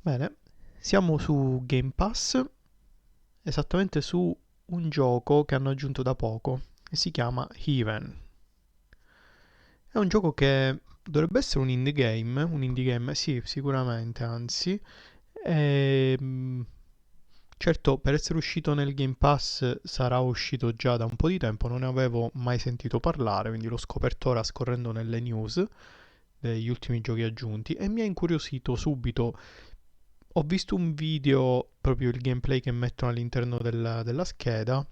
Bene, siamo su Game Pass, esattamente su un gioco che hanno aggiunto da poco e si chiama Heaven. È un gioco che dovrebbe essere un indie game, sì, sicuramente, anzi. E, certo, per essere uscito nel Game Pass sarà uscito già da un po' di tempo, non ne avevo mai sentito parlare, quindi l'ho scoperto ora scorrendo nelle news degli ultimi giochi aggiunti e mi ha incuriosito subito. Ho visto un video, proprio il gameplay che mettono all'interno della scheda,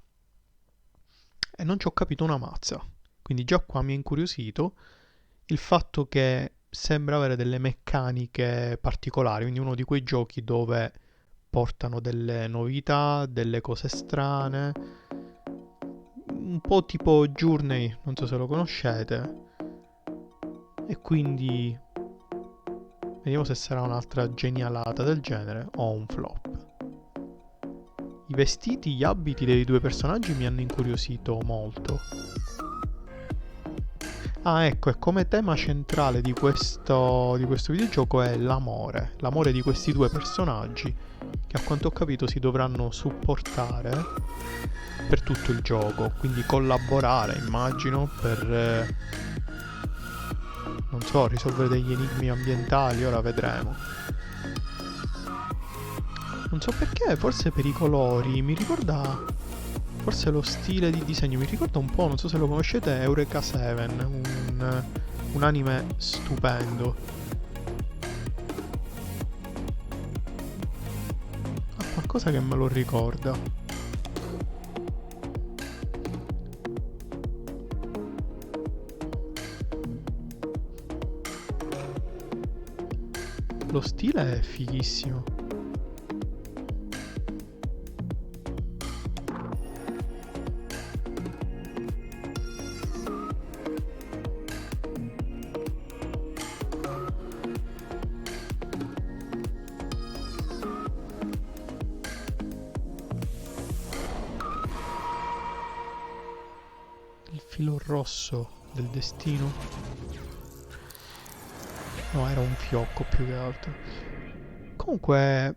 e non ci ho capito una mazza. Quindi già qua mi ha incuriosito il fatto che sembra avere delle meccaniche particolari, quindi uno di quei giochi dove portano delle novità, delle cose strane, un po' tipo Journey, non so se lo conoscete, e quindi vediamo se sarà un'altra genialata del genere o un flop. I vestiti, gli abiti dei due personaggi mi hanno incuriosito molto. Ah, ecco, e come tema centrale di questo videogioco è l'amore. L'amore di questi due personaggi che a quanto ho capito si dovranno supportare per tutto il gioco. Quindi collaborare, immagino, per, non so, risolvere degli enigmi ambientali, ora vedremo. Non so perché, forse per i colori, mi ricorda. Forse lo stile di disegno mi ricorda un po', non so se lo conoscete, Eureka 7, un anime stupendo. Ha qualcosa che me lo ricorda. Lo stile è fighissimo. Il filo rosso del destino. No, era un fiocco più che altro. Comunque,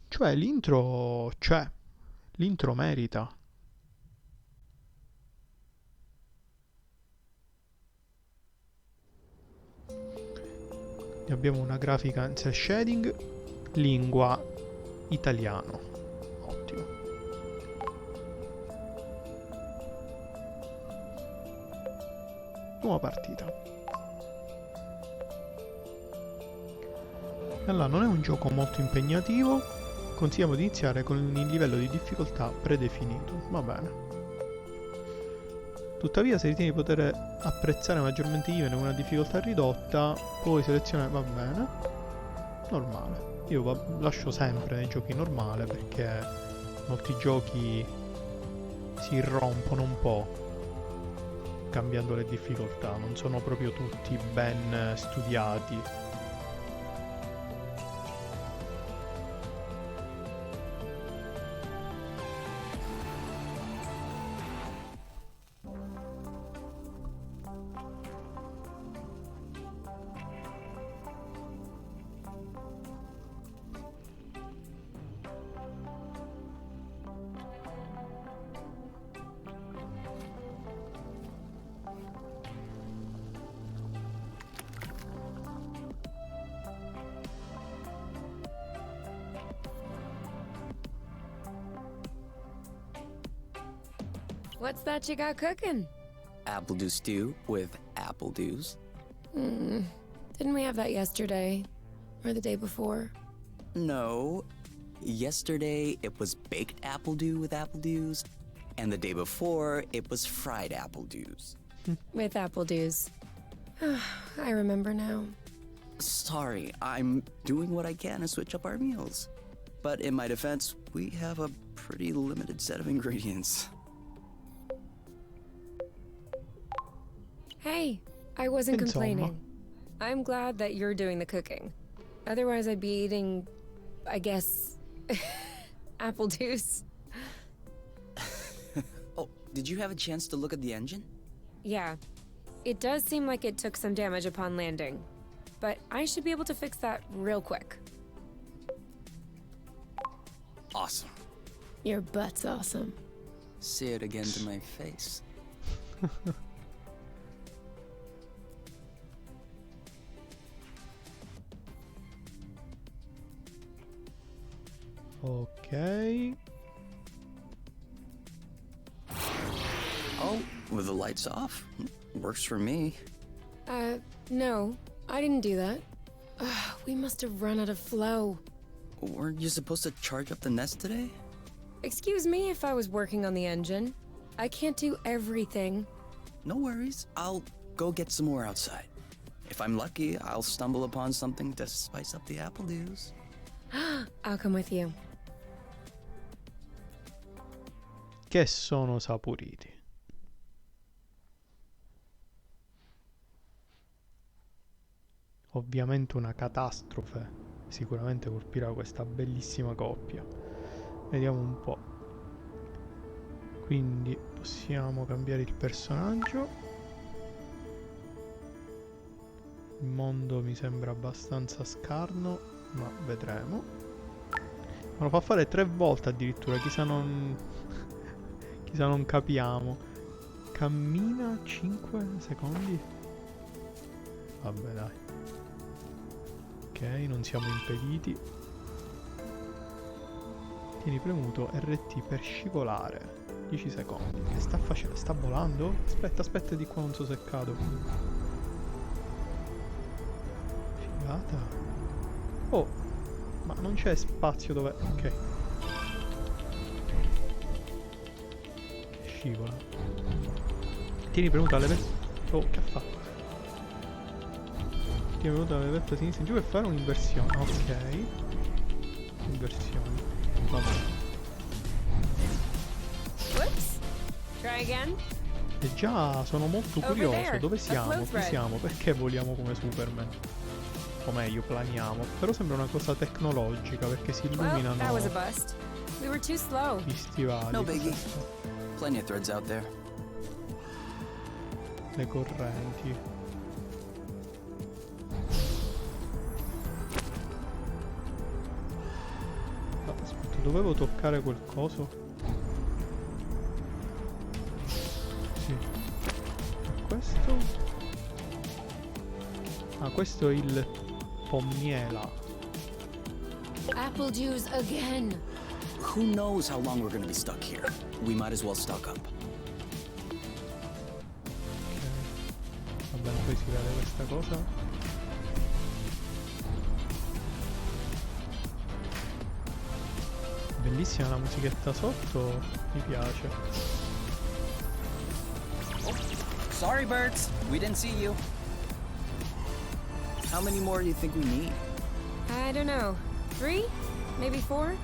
cioè l'intro merita. Abbiamo una grafica in cel shading, lingua italiano. Ottimo. Nuova partita. Allora, non è un gioco molto impegnativo. Consigliamo di iniziare con il livello di difficoltà predefinito. Va bene. Tuttavia, se ritieni di poter apprezzare maggiormente Even con una difficoltà ridotta, puoi selezionare, va bene, normale. Io lascio sempre nei giochi normale perché molti giochi si irrompono un po' cambiando le difficoltà, non sono proprio tutti ben studiati. What's that you got cooking? Apple dew stew with apple dews. Didn't we have that yesterday? Or the day before? No. Yesterday it was baked apple dew with apple dews, and the day before it was fried apple dews. With apple dews. I remember now. Sorry, I'm doing what I can to switch up our meals. But in my defense, we have a pretty limited set of ingredients. Hey, I wasn't Insomma. complaining. I'm glad that you're doing the cooking. Otherwise, I'd be eating, I guess, apple juice. Oh, did you have a chance to look at the engine? Yeah, it does seem like it took some damage upon landing. But I should be able to fix that real quick. awesome. Your butt's awesome. Say it again to my face. Ok. Oh, with the lights off? Works for me. No. I didn't do that. We must have run out of flow. Weren't you supposed to charge up the nest today? Excuse me if I was working on the engine. I can't do everything. No worries. I'll go get some more outside. If I'm lucky, I'll stumble upon something to spice up the apple dews. I'll come with you. Che sono saporiti. Ovviamente una catastrofe sicuramente colpirà questa bellissima coppia. Vediamo un po'. Quindi possiamo cambiare il personaggio. Il mondo mi sembra abbastanza scarno, ma vedremo. Me lo fa fare 3 volte addirittura, chissà non capiamo. Cammina 5 secondi. Vabbè dai. Ok, non siamo impediti. Tieni premuto RT per scivolare. 10 secondi. Che sta facendo? Sta volando? Aspetta di qua, non so se cado. Figata. Oh, ma non c'è spazio dove... Ok. Che scivola. Tieni premuto alle vette. Oh, che ha fatto? Tieni premuto alle vette a sinistra in giù per fare un'inversione. Ok. Inversione. Vabbè. Whoops. Try again. E già sono molto Over curioso. there, Dove a siamo? flow Chi thread. siamo? Perché voliamo come Superman? O meglio, planiamo. Però sembra una cosa tecnologica perché si Well, that illuminano was a bust. We were too slow. gli stivali. No biggie. Cos'è? Plenty of threads out there. Le correnti. Ah, aspetta, dovevo toccare quel coso? Sì. E questo? Ah, questo è il pommiela. Apple juice again. Who knows how long we're gonna be stuck here? We might as well stock up. Ok. Va bene, poi si vede questa cosa. Bellissima la musichetta sotto, mi piace. Sorry, birds. We didn't see you. How many more do you think we need? I don't know. 3? Maybe 4?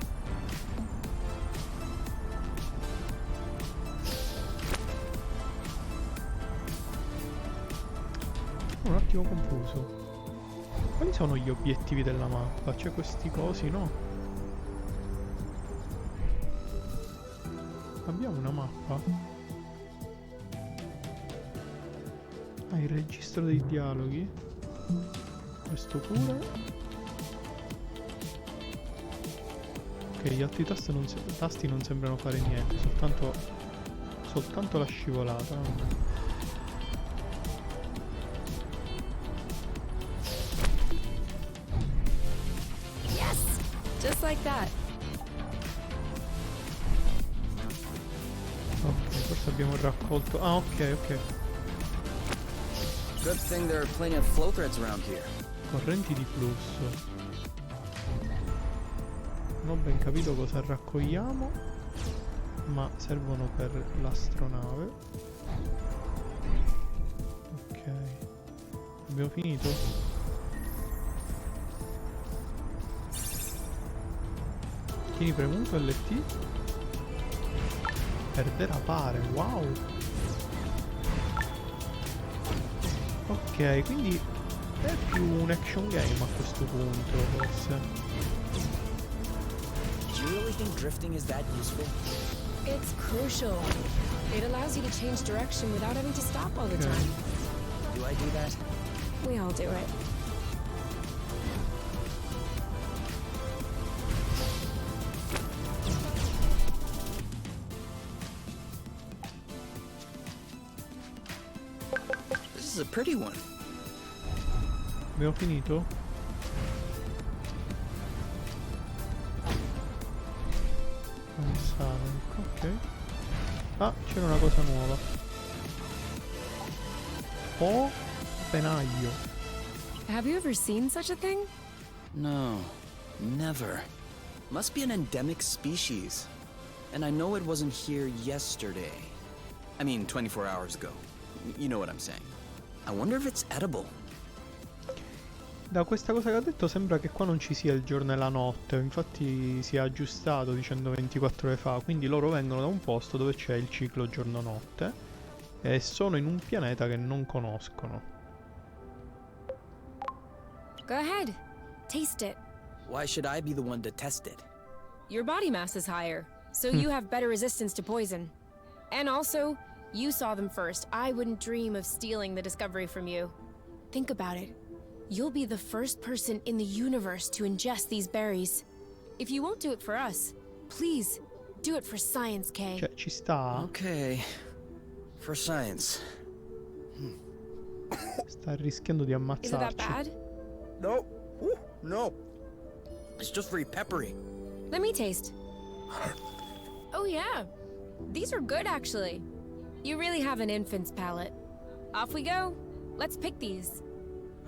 Un attimo confuso. Quali sono gli obiettivi della mappa? C'è questi cosi, no? Abbiamo una mappa? Ah, il registro dei dialoghi. Questo pure. Ok, gli altri tasti non sembrano fare niente, soltanto la scivolata. Yes! Just like that. Ok, forse abbiamo raccolto... Ah, ok. Good thing there are plenty of flow threads around here. Correnti di flusso. Non ho ben capito cosa raccogliamo, ma servono per l'astronave. Ok. Abbiamo finito? Tieni premuto LT. Perdere a pare, wow. Ok, quindi è più un action game a questo punto, forse. Do you really think drifting is that useful? It's crucial. It allows you to change direction without having to stop all the Okay. time. Do I do that? We all do it. pretty one. Abbiamo finito? Avanzare, ok. Ah, c'era una cosa nuova. Oh, penaglio. Have you ever seen such a thing? No, never. Must be an endemic species. And I know it wasn't here yesterday. I mean, 24 hours ago. You know what I'm saying. I wonder if it's edible. Da questa cosa che ha detto sembra che qua non ci sia il giorno e la notte, infatti si è aggiustato dicendo 24 ore fa, quindi loro vengono da un posto dove c'è il ciclo giorno-notte e sono in un pianeta che non conoscono. Go ahead. Taste it. Why should I be the one to test it? Your body mass is higher, so you have better resistance to poison. And also, you saw them first. I wouldn't dream of stealing the discovery from you. Think about it. You'll be the first person in the universe to ingest these berries. If you won't do it for us, please, do it for science, Kay. Cioè, ci sta? Okay. For science. Sta rischiando di Is it that ammazzarci. bad? No. Ooh, no. It's just very peppery. Let me taste. Oh yeah, these are good actually. You really have an infant's palate. Off we go. Let's pick these.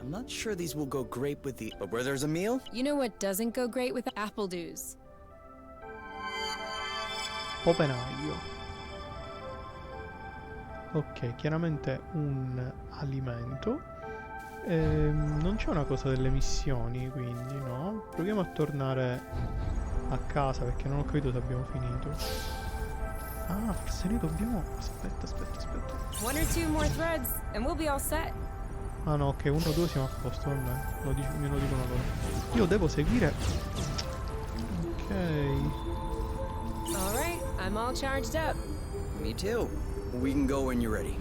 I'm not sure these will go great with the... But where there's a meal? You know what doesn't go great with apple dews? Popenaglio. Ok, chiaramente un alimento. Non c'è una cosa delle missioni, quindi no. Proviamo a tornare a casa perché non ho capito se abbiamo finito. Ah, forse noi dobbiamo... Aspetta. One or two more threads, and we'll be all set. Ah no, ok, 1 o 2 siamo a posto, vabbè. Me lo dicono loro. Io devo seguire... Ok. All right, I'm all charged up. Me too. We can go when you're ready.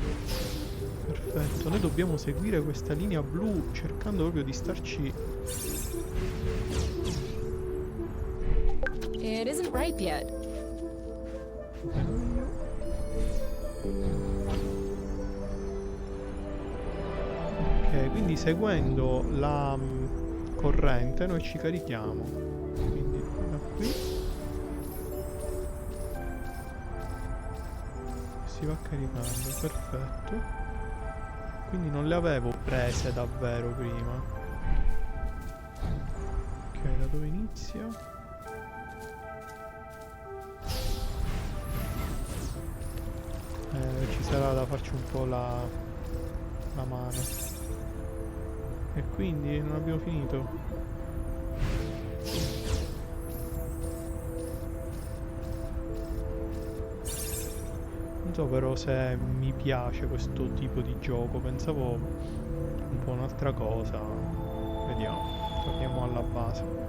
Perfetto, noi dobbiamo seguire questa linea blu cercando proprio di starci... It isn't ripe yet. Ok, quindi seguendo la corrente noi ci carichiamo. Quindi da qui si va caricando, perfetto. Quindi non le avevo prese davvero prima. Ok, da dove inizia? Ci sarà da farci un po' la mano. E quindi non abbiamo finito. Non so però se mi piace questo tipo di gioco. Pensavo un po' un'altra cosa. Vediamo. Torniamo alla base.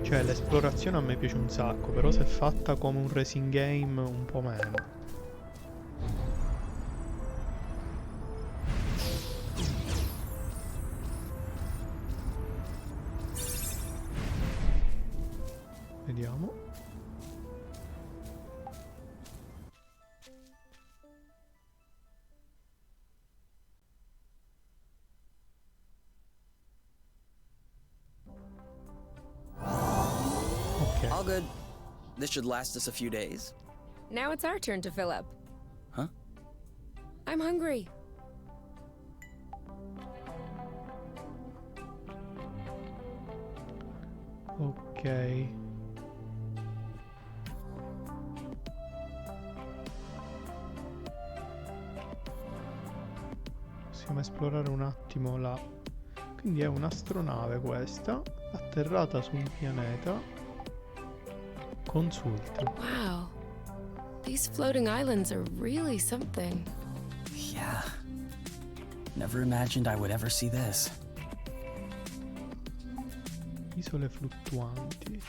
Cioè l'esplorazione a me piace un sacco, però se è fatta come un racing game un po' meno. Vediamo. Ok. All good. This should last us a few days. Now it's our turn to fill up. Huh? I'm hungry. Ok. Possiamo esplorare un attimo la... Quindi è un'astronave questa, atterrata su un pianeta. Consulti. Wow. These floating islands are really something. Yeah. Never imagined I would ever see this. Isole fluttuanti.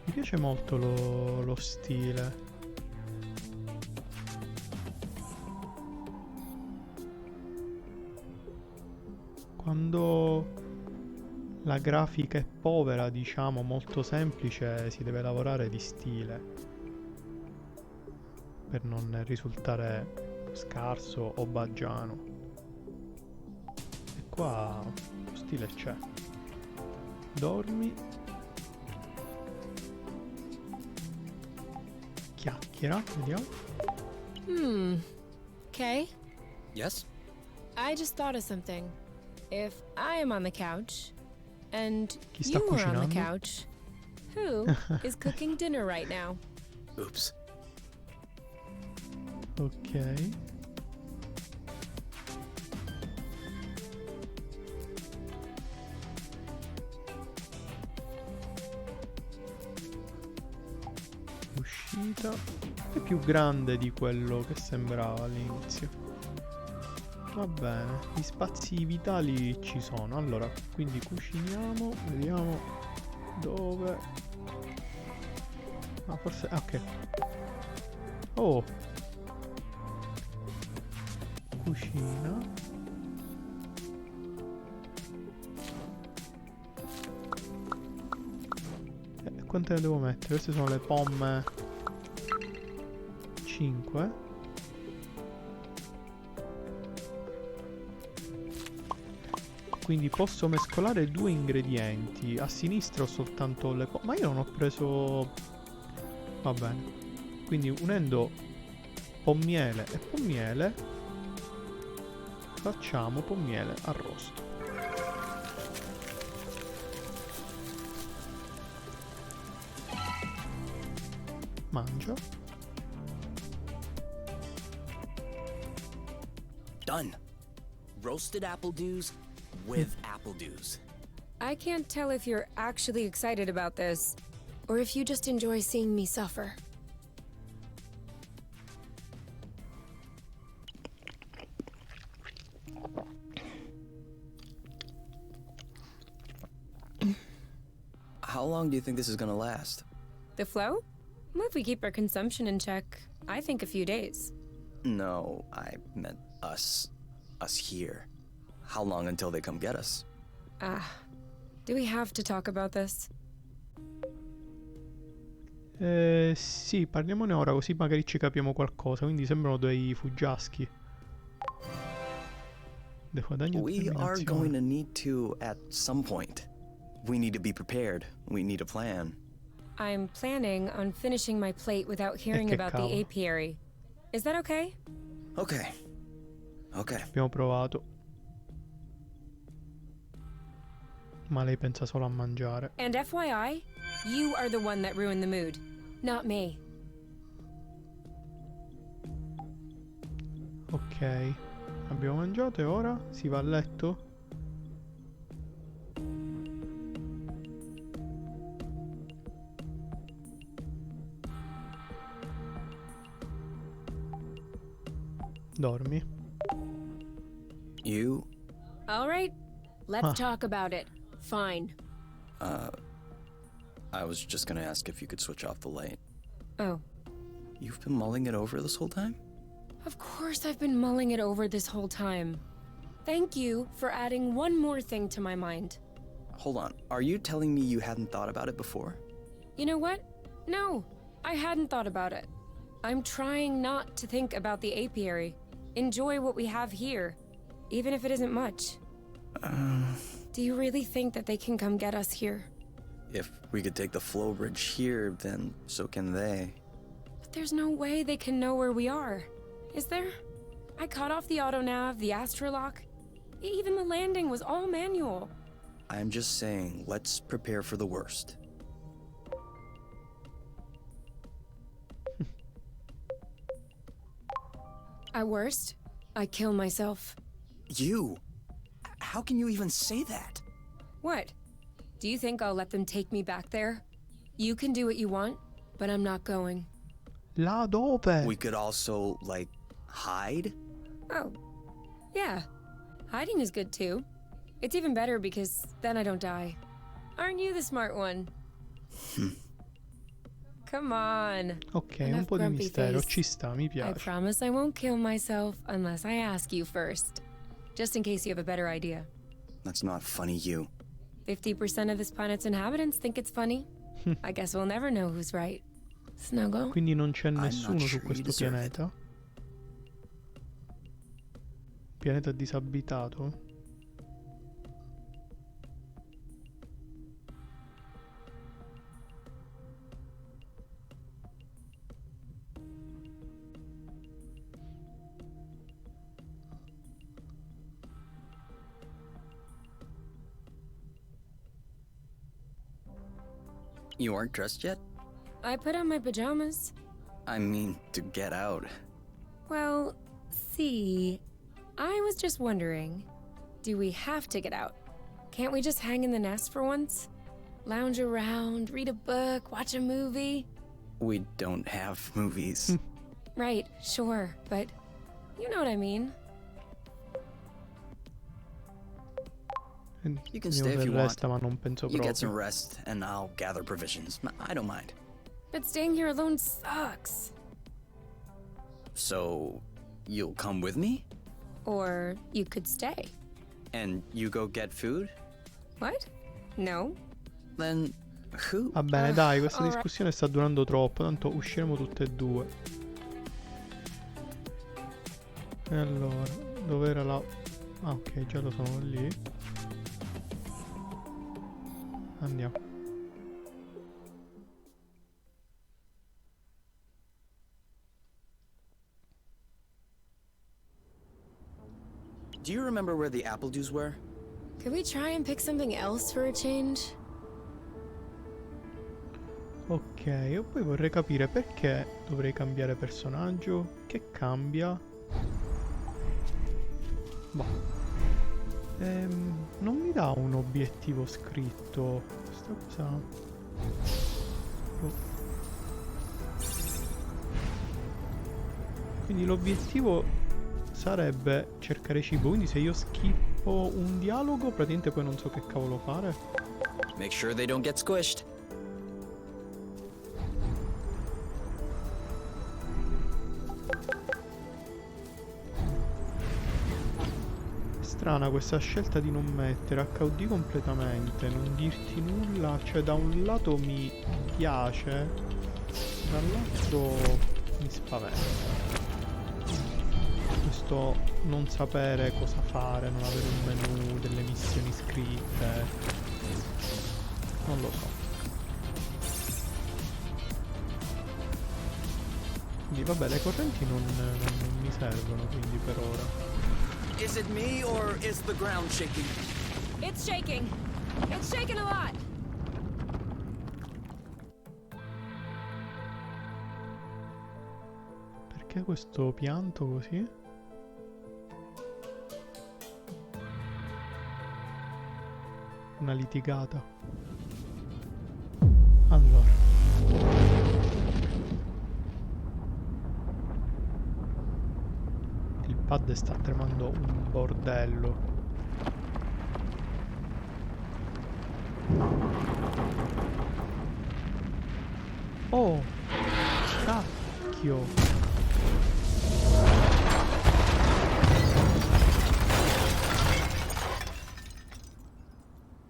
Mi piace molto lo stile. Quando la grafica è povera, diciamo, molto semplice, si deve lavorare di stile per non risultare scarso o baggiano. E qua lo stile c'è. Dormi, chiacchiera, vediamo. Okay. Yes? I just thought of something. If I am on the couch, and Chi sta you are on the cucinando? couch, who is cooking dinner right now? Oops. Ok. Uscita. È più grande di quello che sembrava all'inizio. Va bene, gli spazi vitali ci sono. Allora, quindi cuciniamo, vediamo dove. Ah, forse. Ok. Oh, cucina. Quante ne devo mettere? Queste sono le pomme. 5. Quindi posso mescolare due ingredienti. A sinistra ho soltanto le pomme. Ma io non ho preso. Va bene. Quindi unendo pommiele e pommiele facciamo pommiele arrosto. Mangia. Done. Roasted apple dews with apple dews. I can't tell if you're actually excited about this, or if you just enjoy seeing me suffer. How long do you think this is gonna last? The flow? Well, if we keep our consumption in check, I think a few days. No, I meant us. Us here. How long until they come get us? Do we have to talk about this? Sì, parliamone ora così magari ci capiamo qualcosa. Quindi sembrano dei fuggiaschi. De guadagno We are determinazione. going to need to at some point. We need to be prepared. We need a plan. I'm planning on finishing my plate without hearing che about cavolo. the apiary. Is that okay? Okay. Okay. Abbiamo provato. Ma lei pensa solo a mangiare. And FYI, you are the one that ruined the mood, not me. Ok. Abbiamo mangiato e ora si va a letto? Dormi. You, All right, let's Huh. talk about it. Fine. I was just gonna ask if you could switch off the light. Oh, You've been mulling it over this whole time? of course I've been mulling it over this whole time. Thank you for adding one more thing to my mind. Hold on. Are you telling me you hadn't thought about it before? You know what? No, I hadn't thought about it. I'm trying not to think about the apiary. Enjoy what we have here, even if it isn't much. Do you really think that they can come get us here? If we could take the flow bridge here, then so can they. But there's no way they can know where we are. Is there? I cut off the autonav, the astrolock. Even the landing was all manual. I'm just saying, let's prepare for the worst. At worst, I kill myself. You? How can you even say that? What? Do you think I'll let them take me back there? You can do what you want, but I'm not going. Là dove? We could also, like, hide? Oh, yeah. Hiding is good too. It's even better because then I don't die. Aren't you the smart one? Come on. Ok, un Enough po' di grumpy mistero, face. ci sta, mi I piace. promise I won't kill myself unless I ask you first. Just in case you have a better idea. That's not funny, you. 50% of this planet's inhabitants think it's funny. I guess we'll never know who's right. Snuggle? Quindi non c'è not nessuno su sure you questo deserve it. pianeta. Pianeta disabitato. You aren't dressed yet? I put on my pajamas. I mean, to get out. Well, see, I was just wondering, do we have to get out? Can't we just hang in the nest for once? Lounge around, read a book, watch a movie? We don't have movies. Right, sure, but you know what I mean. You can Vediamo stay if se you want. resta, ma non penso You get some proprio. rest, and I'll gather provisions. I don't mind. But staying here alone sucks. So, you'll come with me? Or you could stay. And you go get food? What? No? Then, who? Va bene, dai, questa alright. discussione sta durando troppo, tanto usciremo tutte e due. E allora, dov'era la... Ah, ok, già lo sono lì. Andiamo. Do you remember where the apple juice were? Could we try and pick something else for a change? Ok, e poi vorrei capire perché dovrei cambiare personaggio. Che cambia? Boh. Non mi dà un obiettivo scritto. Questa cosa... Boh. Quindi l'obiettivo sarebbe cercare cibo. Quindi se io schippo un dialogo, praticamente poi non so che cavolo fare. Make sure they don't get squished. Strana questa scelta di non mettere HUD completamente, non dirti nulla, cioè da un lato mi piace, dall'altro mi spaventa. Questo non sapere cosa fare, non avere un menu, delle missioni scritte, non lo so. Quindi vabbè, le correnti non mi servono quindi per ora. Is it me, or is the ground shaking? It's shaking. It's shaking a lot. Perché questo pianto così? Una litigata. Allora. Il pad sta tremando un bordello. Oh! Cacchio!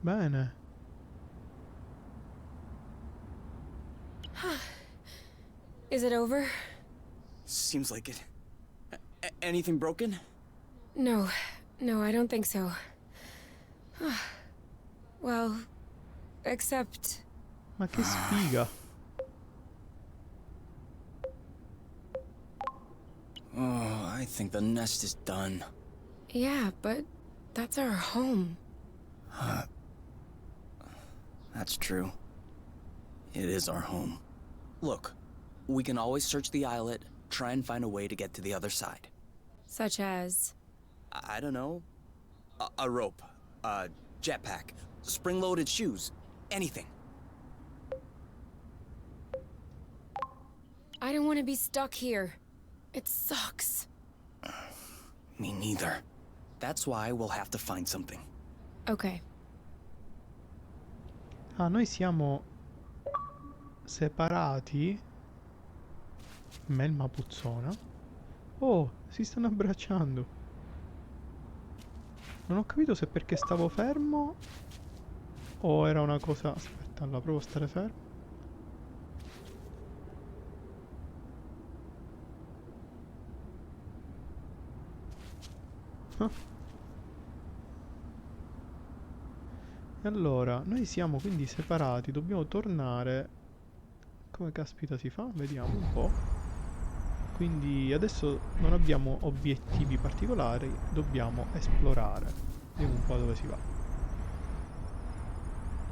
Bene. Is it over? Seems like it. Anything broken? No, I don't think so. Well, except... Ma che sfiga! Oh, I think the nest is done. Yeah, but that's our home. That's true. It is our home. Look, we can always search the islet, try and find a way to get to the other side. Such as... I don't know. A rope, a jetpack, spring-loaded shoes, anything. I don't want to be stuck here. It sucks. Me neither. That's why we'll have to find something. Okay. Ah, noi siamo separati. Melma puzzona. Oh, si stanno abbracciando. Non ho capito se perché stavo fermo O era una cosa... Aspetta, allora provo a stare fermo. Ah. E allora, noi siamo quindi separati, dobbiamo tornare. Come caspita si fa? Vediamo un po'. Quindi adesso non abbiamo obiettivi particolari, dobbiamo esplorare. Vediamo un po' dove si va.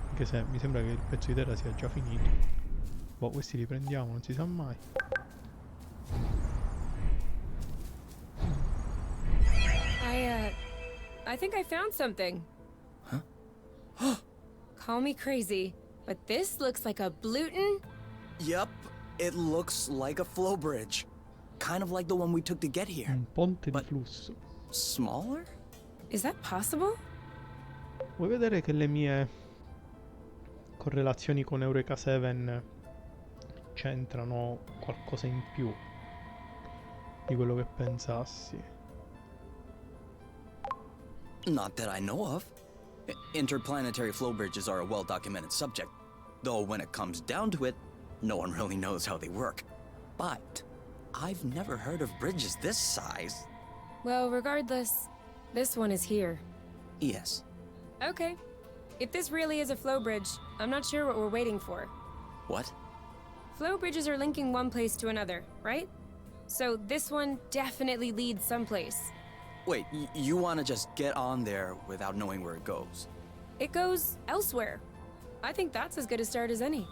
Anche se mi sembra che il pezzo di terra sia già finito. Boh, questi li prendiamo, non si sa mai. I think I found something. Huh? Call me crazy, but this looks like a Bluton. Yep, it looks like a flow bridge. Kind of like the one we took to get here. Un ponte di But- flusso. Smaller? Is that possible? Vuoi vedere che le mie correlazioni con Eureka 7 c'entrano qualcosa in più di quello che pensassi? Not that I know of. Interplanetary flow bridges are a well-documented subject, though when it comes down to it, no one really knows how they work. But I've never heard of bridges this size. Well, regardless, this one is here. Yes. Okay. If this really is a flow bridge, I'm not sure what we're waiting for. What? Flow bridges are linking one place to another, right? So this one definitely leads someplace. Wait, you want to just get on there without knowing where it goes? It goes elsewhere. I think that's as good a start as any.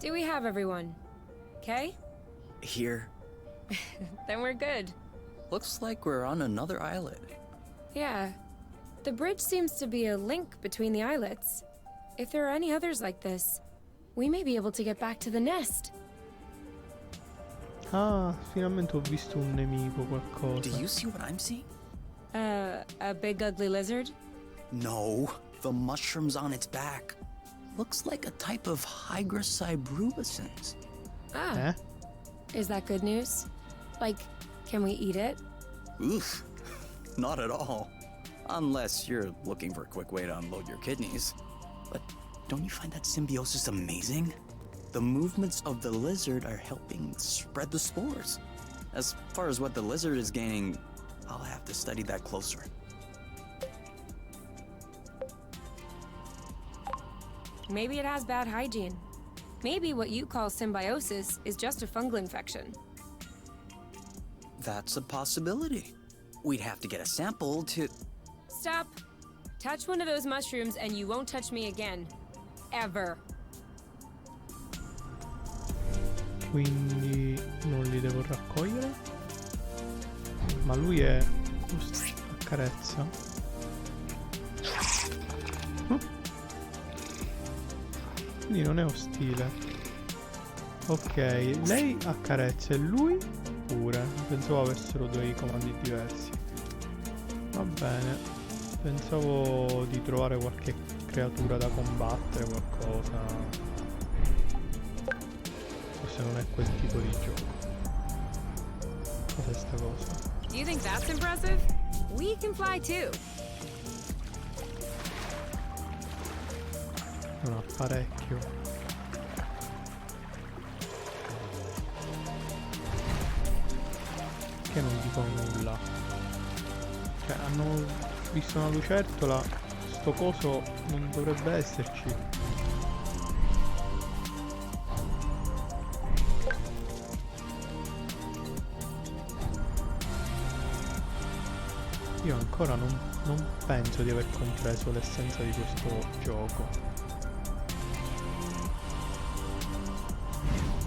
Do we have everyone? Okay? Here. Then we're good. Looks like we're on another islet. Yeah. The bridge seems to be a link between the islets. If there are any others like this, we may be able to get back to the nest. Ah, finalmente ho visto un nemico, Do qualcosa. you see what I'm seeing? A big ugly lizard? No, the mushrooms on its back. Looks like a type of hygroscybrubescens. Ah, Eh? is that good news? Like, can we eat it? Oof, not at all. Unless you're looking for a quick way to unload your kidneys. But don't you find that symbiosis amazing? The movements of the lizard are helping spread the spores. As far as what the lizard is gaining, I'll have to study that closer. Maybe it has bad hygiene. Maybe what you call symbiosis is just a fungal infection. That's a possibility. We'd have to get a sample to... Stop. Touch one of those mushrooms and you won't touch me again. Ever. Quindi non li devo raccogliere. Ma lui è... accarezza. Quindi non è ostile. Ok, lei accarezza e lui pure. Pensavo avessero due comandi diversi. Va bene. Pensavo di trovare qualche creatura da combattere, qualcosa. Forse non è quel tipo di gioco. Cos'è sta cosa? You think that's impressive? We can fly too. È un apparecchio. Che non dicono nulla. Cioè, hanno visto una lucertola. Sto coso non dovrebbe esserci. Io ancora non penso di aver compreso l'essenza di questo gioco.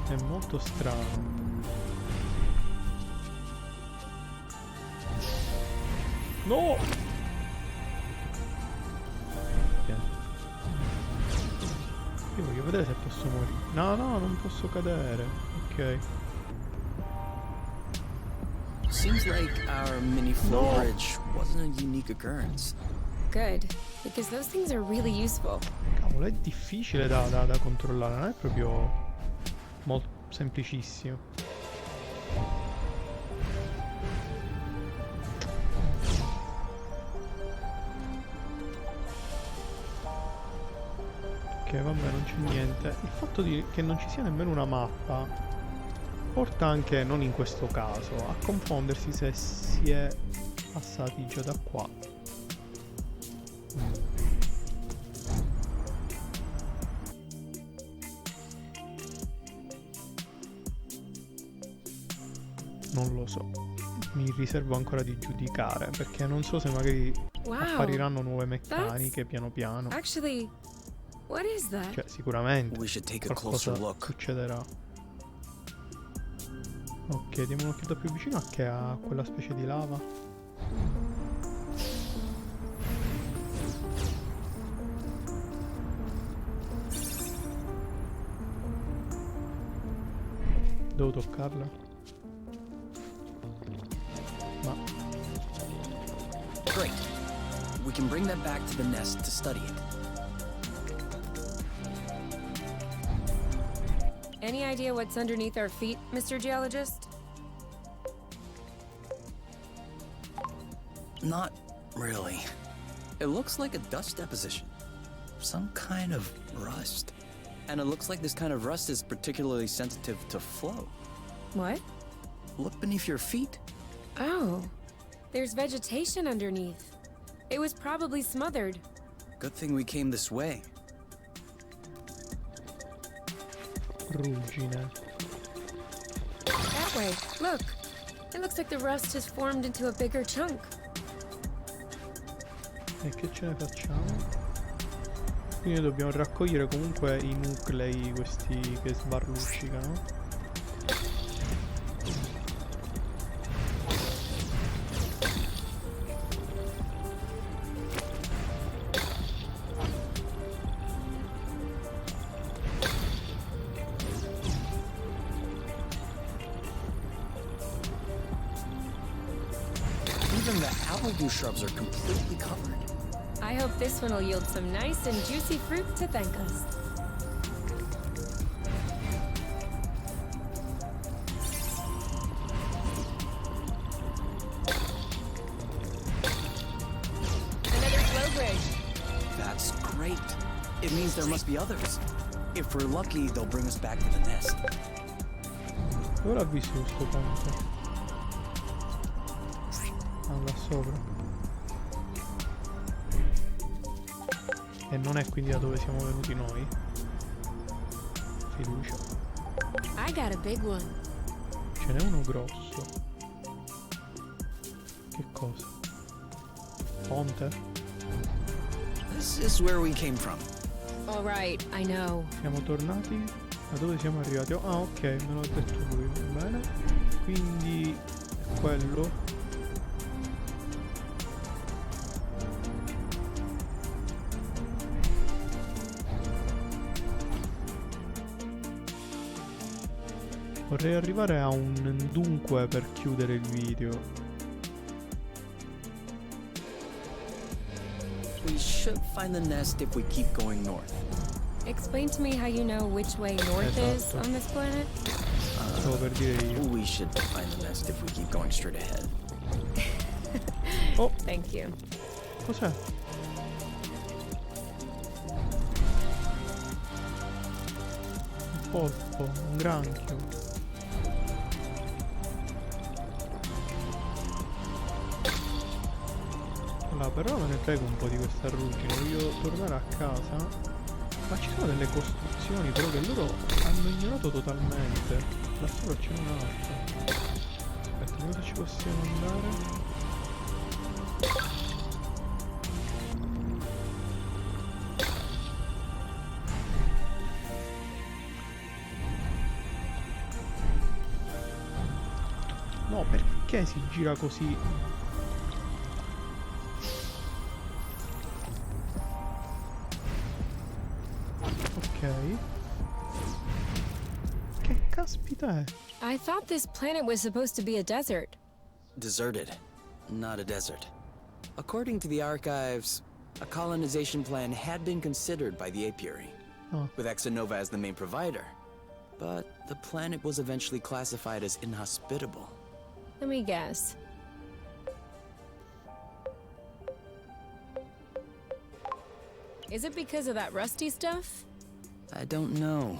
È molto strano. No! Io voglio vedere se posso morire. No, no, non posso cadere. Ok. Seems like our mini flow No. bridge wasn't a unique occurrence. Good, because those things are really useful. Cavolo, è difficile da controllare, non è proprio molto semplicissimo. Ok, vabbè, non c'è niente. Il fatto che non ci sia nemmeno una mappa porta anche, non in questo caso, a confondersi se si è passati già da qua. Non lo so, mi riservo ancora di giudicare, perché non so se magari appariranno nuove meccaniche piano piano. Actually, what is that? Cioè, sicuramente We should take a qualcosa closer look. succederà. Ok, diamo un'occhiata più vicino a che a quella specie di lava. Devo toccarla? Ma Great. We can bring that back to the nest to study it. Any idea what's underneath our feet, Mr. Geologist? Not really. It looks like a dust deposition. Some kind of rust. And it looks like this kind of rust is particularly sensitive to flow. What? Look beneath your feet. Oh, there's vegetation underneath. It was probably smothered. Good thing we came this way. ruggine. That way. Look. It looks like the rust has formed into a bigger chunk. E che ce ne facciamo? Quindi dobbiamo raccogliere comunque i nuclei, questi che sbarluccicano. Even the apple shrubs are completely covered. I hope this one will yield some nice and juicy fruit to thank us. Another flow bridge. That's great. It means there must be others. If we're lucky, they'll bring us back to the nest. Dove l'ha visto questo ponte? Ah, là sopra. E non è quindi da dove siamo venuti noi? Fiducia. I got a big one. Ce n'è uno grosso. Che cosa? Ponte? This is where we came from. All right, I know. Siamo tornati? Da dove siamo arrivati? Oh, ah, ok, me l'ha detto lui. Va bene. Quindi è quello. Vorrei arrivare a un dunque per chiudere il video. We should find the nest if we keep going north. Explain to me how you know which way north is Esatto. on this planet. Stavo per dire io. We should find the nest if we keep going straight ahead. Oh, Thank you. cos'è? Un polpo, un granchio. Allora, però me ne frego un po' di questa ruggine, voglio tornare a casa. Ma ci sono delle costruzioni però che loro hanno ignorato totalmente. Là sopra c'è un'altra. Aspetta, dove ci possiamo andare? No, perché si gira così? Ok. Che caspita è? I thought this planet was supposed to be a desert. Deserted, not a desert. According to the archives, A colonization plan had been considered by the apiary, Oh. with Exonova as the main provider. But the planet was eventually classified as inhospitable. Let me guess. Is it because of that rusty stuff? I don't know.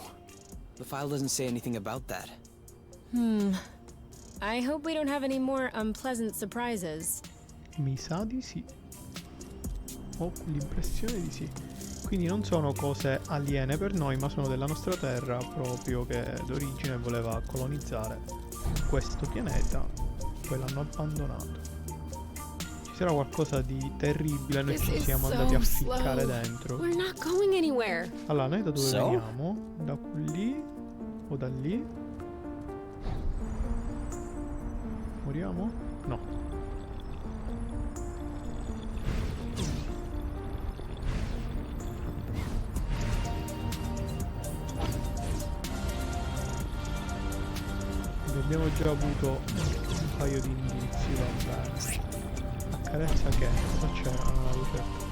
The file doesn't say anything about that. I hope we don't have any more unpleasant surprises. Mi sa di sì. Ho l'impressione di sì. Quindi non sono cose aliene per noi, ma sono della nostra terra proprio, che d'origine voleva colonizzare questo pianeta. Poi l'hanno abbandonato. Ci sarà qualcosa di terribile, noi This ci is siamo andati a so ficcare slow. dentro. We're not going anywhere. Allora, noi da dove So? veniamo? Da lì? O da lì? Moriamo? No. Abbiamo già avuto un paio di indizi, vabbè. Accarezza che? Cosa c'è? Ah, luce.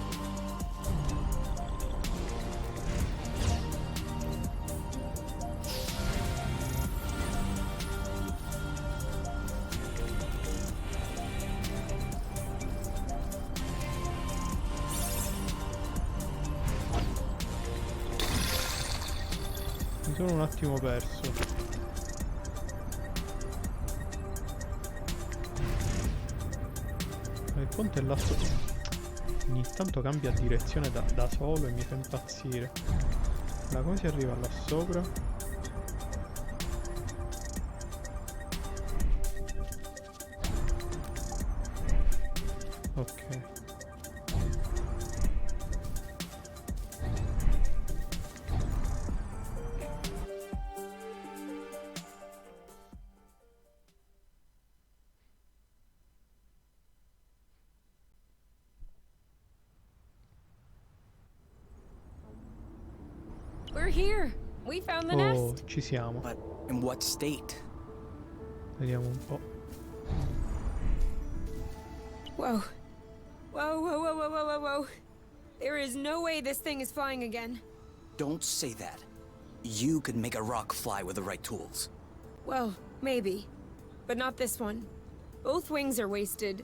Mi sono un attimo perso. Il ponte è là sotto. Ogni tanto cambia direzione da solo e mi fa impazzire. Da come si arriva là sopra? Ok. We're here. We found the Oh, nest. ci siamo. But in what state? Vediamo un po'. Whoa. Whoa, whoa, whoa, whoa, whoa, whoa, whoa. There is no way this thing is flying again. Don't say that. You could make a rock fly with the right tools. Well, maybe. But not this one. Both wings are wasted.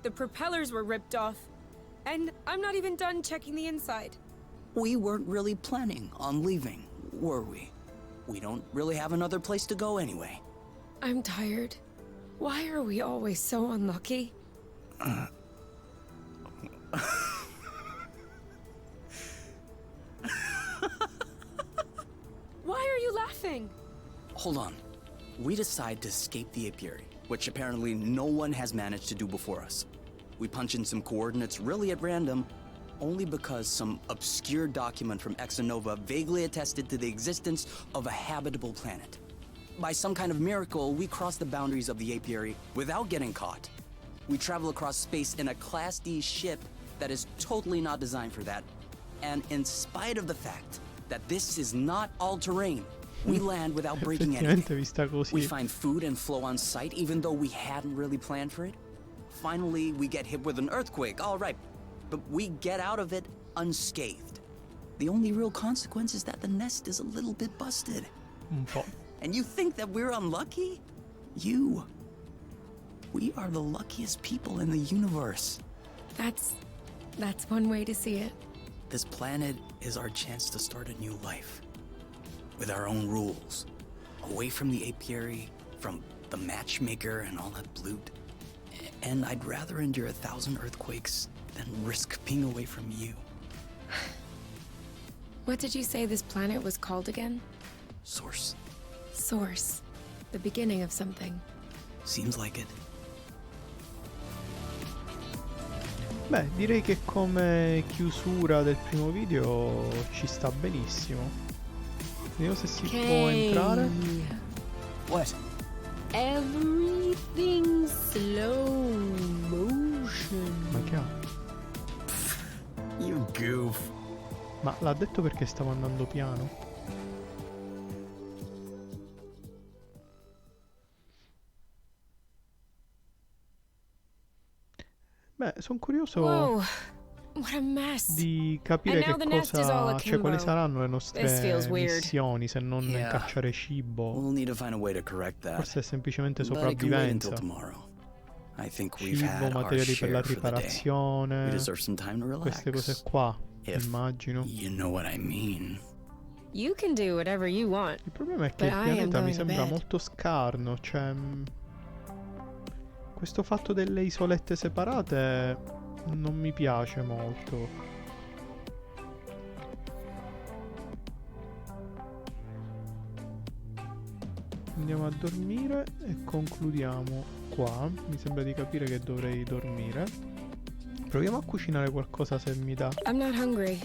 The propellers were ripped off. And I'm not even done checking the inside. We weren't really planning on leaving, were we? We don't really have another place to go anyway. I'm tired. Why are we always so unlucky? Why are you laughing? Hold on. We decide to escape the apiary, which apparently no one has managed to do before us. We punch in some coordinates really at random, only because some obscure document from Exonova vaguely attested to the existence of a habitable planet. By some kind of miracle, we cross the boundaries of the apiary without getting caught. We travel across space in a Class D ship that is totally not designed for that. And in spite of the fact that this is not all-terrain, we land without breaking Effettivamente anything. vista We così. find food and flow on site even though we hadn't really planned for it. Finally, we get hit with an earthquake, all right, but we get out of it unscathed. The only real consequence is that the nest is a little bit busted. Un po'. And you think that we're unlucky? We are the luckiest people in the universe. That's one way to see it. This planet is our chance to start a new life. With our own rules. Away from the apiary, from the matchmaker and all that loot. And I'd rather endure 1,000 earthquakes than risk being away from you. What did you say this planet was called again? Source. Source. The beginning of something. Seems like it. Beh, direi che come chiusura del primo video ci sta benissimo. Vediamo se si può entrare. What? Everything slow motion. Ma che ha? You goof. Ma l'ha detto perché stavo andando piano? Beh, sono curioso. Whoa. What a mess. di capire And now che the nest is all cosa, cioè quali akimbo. saranno le This feels nostre weird. missioni se non Yeah. cacciare cibo. We'll need to find a way to correct that. Forse è semplicemente But it can wait until sopravvivenza. tomorrow. I think we've Cibo, had our materiali per la share for the day. We riparazione, deserve some time to relax. queste cose qua, If immagino. you know what I mean. You can do whatever you want. Il problema è che But il I am pianeta mi going to sembra bed. molto scarno, cioè questo fatto delle isolette separate non mi piace molto. Andiamo a dormire e concludiamo qua. Mi sembra di capire che dovrei dormire. Proviamo a cucinare qualcosa se mi dà. I'm not hungry.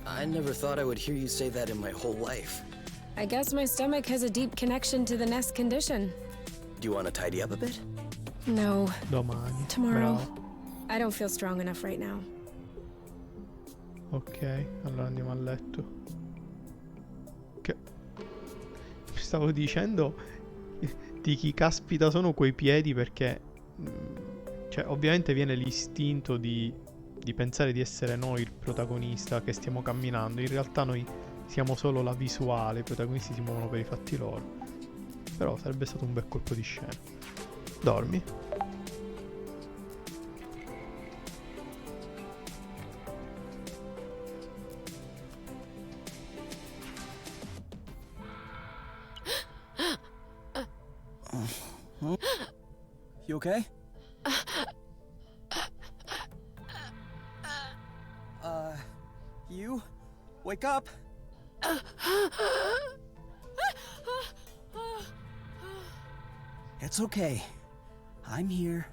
I never thought I would hear you say that in my whole life. I guess my stomach has a deep connection to the nest condition. Do you want to tidy up a bit? No, Domani. tomorrow. Bravo. I don't feel strong enough right now. Ok, allora andiamo a letto. Che stavo dicendo di chi caspita sono quei piedi, perché cioè ovviamente viene l'istinto di pensare di essere noi il protagonista che stiamo camminando. In realtà noi siamo solo la visuale, i protagonisti si muovono per i fatti loro. Però sarebbe stato un bel colpo di scena. Dormi. You okay? You? Wake up! It's okay. I'm here.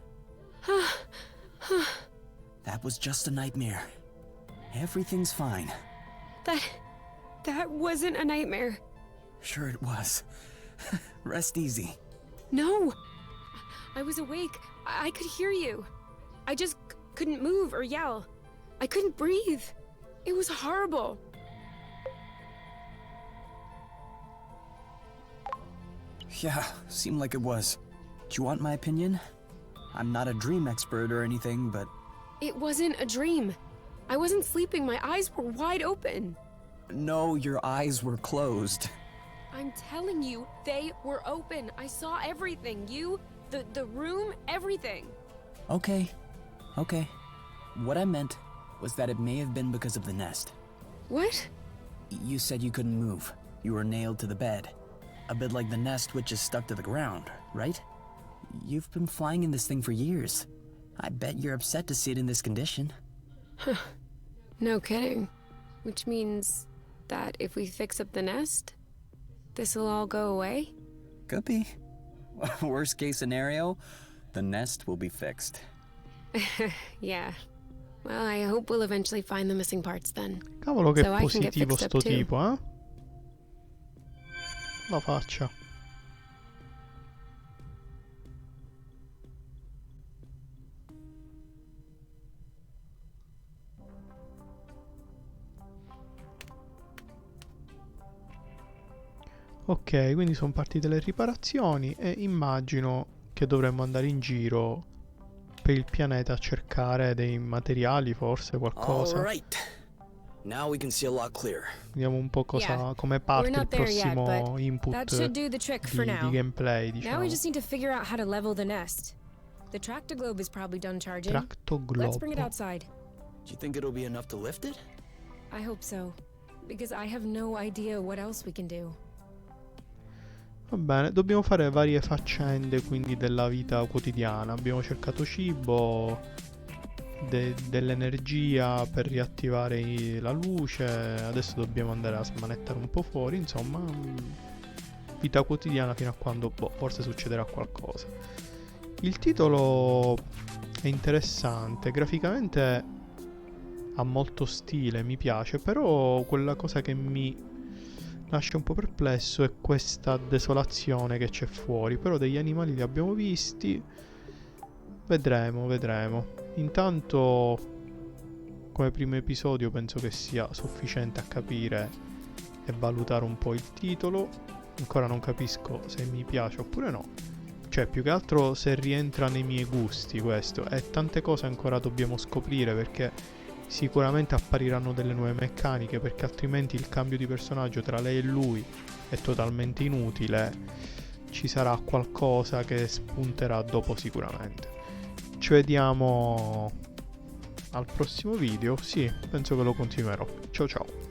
That was just a nightmare. Everything's fine. That wasn't a nightmare. Sure it was. Rest easy. No! I was awake. I could hear you. I just couldn't move or yell. I couldn't breathe. It was horrible. Yeah, seemed like it was. Do you want my opinion? I'm not a dream expert or anything, but It wasn't a dream. I wasn't sleeping. My eyes were wide open. no, your eyes were closed. I'm telling you, they were open. I saw everything. You, the room, everything. Okay. What I meant was that it may have been because of the nest. What? You said you couldn't move. You were nailed to the bed. A bit like the nest which is stuck to the ground, right? You've been flying in this thing for years. I bet you're upset to see it in this condition. No kidding. Which means that if we fix up the nest, this'll all go away? Could be. Worst case scenario, the nest will be fixed. Yeah. Well, I hope we'll eventually find the missing parts then. Cavolo che So I can get positivo fixed up sto too. tipo, eh? La faccia. Ok, quindi sono partite le riparazioni e immagino che dovremmo andare in giro per il pianeta a cercare dei materiali, forse qualcosa. right. Now we can see a lot clearer. Vediamo un po' cosa, Yeah, come We're parte il not there yet, prossimo but input that should do the trick for di now. gameplay, Now diciamo. we just need to figure out how to level the nest. The tractoglobe is probably done charging. Let's bring it Tractoglobo. outside. Do you think it'll be enough to lift it? I hope so. Because I have no idea what else we can do. Va bene, dobbiamo fare varie faccende quindi della vita quotidiana. Abbiamo cercato cibo, dell'energia per riattivare la luce. Adesso dobbiamo andare a smanettare un po' fuori. Insomma, vita quotidiana fino a quando forse succederà qualcosa. Il titolo è interessante, graficamente ha molto stile, mi piace, però quella cosa che mi lascia un po' perplesso è questa desolazione che c'è fuori. Però degli animali li abbiamo visti, vedremo. Intanto, come primo episodio, penso che sia sufficiente a capire e valutare un po' il titolo. Ancora non capisco se mi piace oppure no, cioè più che altro se rientra nei miei gusti questo, e tante cose ancora dobbiamo scoprire, perché Sicuramente appariranno delle nuove meccaniche, perché altrimenti il cambio di personaggio tra lei e lui è totalmente inutile. Ci sarà qualcosa che spunterà dopo sicuramente. Ci vediamo al prossimo video. Sì, penso che lo continuerò. Ciao ciao.